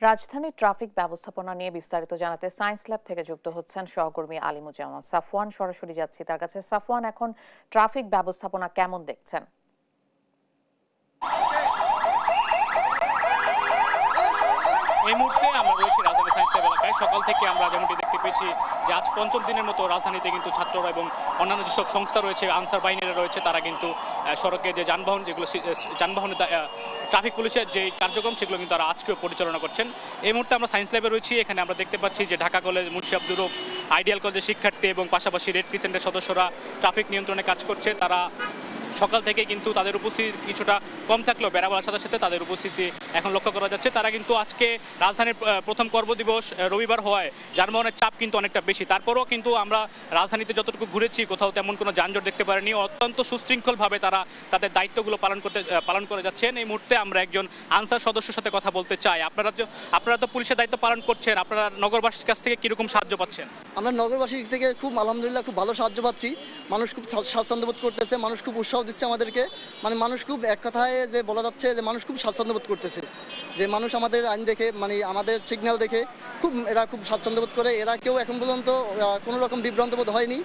রাজধানীর ট্রাফিক ব্যবস্থাপনা নিয়ে বিস্তারিত জানাতে সায়েন্স ল্যাব থেকে যুক্ত হচ্ছেন সহকর্মী আলিমুজ্জামান সাফওয়ান। সরাসরি যাচ্ছি তার কাছে। সাফওয়ান, এখন ট্রাফিক ব্যবস্থাপনা কেমন দেখছেন? এই মুহূর্তে আমরা রয়েছি রাজধানী সায়েন্স ল্যাব এলাকায়। সকাল থেকে আমরা যেমনটি দেখতে পেয়েছি যে আজ পঞ্চম দিনের মতো রাজধানীতে কিন্তু ছাত্ররা এবং অন্যান্য যেসব সংস্থা রয়েছে, আনসার বাহিনীরা রয়েছে, তারা কিন্তু সড়কে যে যানবাহন যেগুলো যানবাহনের ট্রাফিক পুলিশের যে কার্যক্রম সেগুলো কিন্তু তারা আজকেও পরিচালনা করছেন। এই মুহূর্তে আমরা সায়েন্স ল্যাবে রয়েছি। এখানে আমরা দেখতে পাচ্ছি যে ঢাকা কলেজ, মুন্সি আব্দুর রউফ আইডিয়াল কলেজের শিক্ষার্থী এবং পাশাপাশি রেড ক্রিসেন্টের সদস্যরা ট্রাফিক নিয়ন্ত্রণে কাজ করছে। তারা সকাল থেকে কিন্তু তাদের উপস্থিতি কিছুটা কম থাকলেও বেড়াবেলার সাথে সাথে তাদের উপস্থিতি এখন লক্ষ্য করা যাচ্ছে। তারা কিন্তু আজকে রাজধানীর প্রথম কর্মদিবস রবিবার হওয়ায় যানবাহনের চাপ কিন্তু অনেকটা বেশি। তারপরেও কিন্তু আমরা রাজধানীতে যতটুকু ঘুরেছি কোথাও তেমন কোনো যানজট দেখতে পারিনি। অত্যন্ত সুশৃঙ্খলভাবে তারা তাদের দায়িত্বগুলো পালন করে যাচ্ছেন। এই মুহূর্তে আমরা একজন আনসার সদস্যের সাথে কথা বলতে চাই। আপনারা তো পুলিশের দায়িত্ব পালন করছেন, আপনারা নগরবাসীর কাছ থেকে কীরকম সাহায্য পাচ্ছেন? আমরা নগরবাসীর থেকে খুব আলহামদুলিল্লাহ খুব ভালো সাহায্য পাচ্ছি। মানুষ খুব স্বাচ্ছন্দ্যবোধ করতেছে, মানুষ খুব উৎসাহ দিচ্ছে আমাদেরকে। মানে মানুষ খুব, এক কথায় যে বলা যাচ্ছে যে মানুষ খুব স্বাচ্ছন্দ্যবোধ করতেছে, যে মানুষ আমাদের আইন দেখে, মানে আমাদের সিগন্যাল দেখে এরা খুব স্বাচ্ছন্দ্যবোধ করে। এরা কেউ এখন পর্যন্ত কোনো রকম বিভ্রান্তবোধ হয়নি।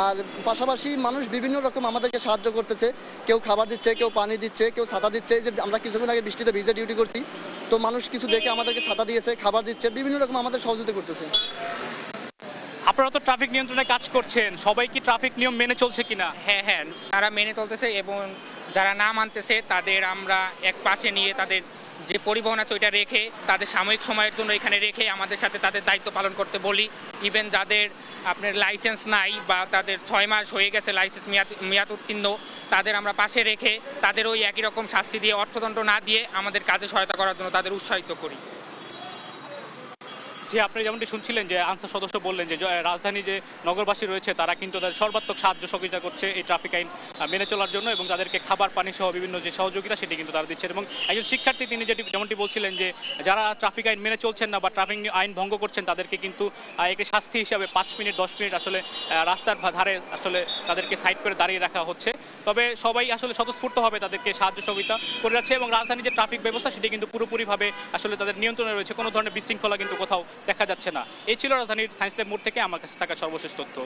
আর পাশাপাশি মানুষ বিভিন্ন রকম আমাদেরকে সাহায্য করতেছে। কেউ খাবার দিচ্ছে, কেউ পানি দিচ্ছে, কেউ ছাতা দিচ্ছে। যে আমরা কিছুক্ষণ আগে বৃষ্টিতে ভিজে ডিউটি করছি, তো মানুষ কিছু দেখে আমাদেরকে ছাতা দিয়েছে, খাবার দিচ্ছে, বিভিন্ন রকম আমাদের সহযোগিতা করতেছে। আপনারা তো ট্রাফিক নিয়ন্ত্রণে কাজ করছেন, সবাই কি ট্রাফিক নিয়ম মেনে চলছে কিনা? হ্যাঁ, তারা মেনে চলতেছে এবং যারা না মানতেছে তাদের আমরা এক পাশে নিয়ে তাদের যে পরিবহন আছে ওইটা রেখে তাদের সাময়িক সময়ের জন্য এখানে রেখে আমাদের সাথে তাদের দায়িত্ব পালন করতে বলি। ইভেন যাদের আপনার লাইসেন্স নাই বা তাদের 6 মাস হয়ে গেছে লাইসেন্স মেয়াদ উত্তীর্ণ, তাদের আমরা পাশে রেখে তাদের ওই একই রকম শাস্তি দিয়ে, অর্থদণ্ড না দিয়ে আমাদের কাজে সহায়তা করার জন্য তাদের উৎসাহিত করি। যে আপনি যেমনটি শুনছিলেন যে আনসার সদস্য বললেন যে রাজধানী যে নগরবাসী রয়েছে তারা কিন্তু তাদের সর্বাত্মক সাহায্য সহযোগিতা করছে এই ট্রাফিক আইন মেনে চলার জন্য, এবং তাদেরকে খাবার পানি সহ বিভিন্ন যে সহযোগিতা সেটি কিন্তু তারা দিচ্ছেন। এবং একজন শিক্ষার্থী তিনি যেমনটি বলছিলেন যে যারা ট্রাফিক আইন মেনে চলছেন না বা ট্রাফিক আইন ভঙ্গ করছেন তাদেরকে কিন্তু একটি শাস্তি হিসাবে 5 মিনিট 10 মিনিট আসলে রাস্তার ধারে আসলে তাদেরকে সাইড করে দাঁড়িয়ে রাখা হচ্ছে। তবে সবাই আসলে স্বতঃস্ফূর্তভাবে তাদেরকে সাহায্য সহযোগিতা করে যাচ্ছে এবং রাজধানীর যে ট্রাফিক ব্যবস্থা সেটি কিন্তু পুরোপুরিভাবে আসলে তাদের নিয়ন্ত্রণে রয়েছে। কোনো ধরনের বিশৃঙ্খলা কিন্তু কোথাও দেখা যাচ্ছে না। এই ছিল রাজধানীর সায়েন্স ল্যাব মোড় থেকে আমার কাছে থাকা সর্বশেষ তথ্য।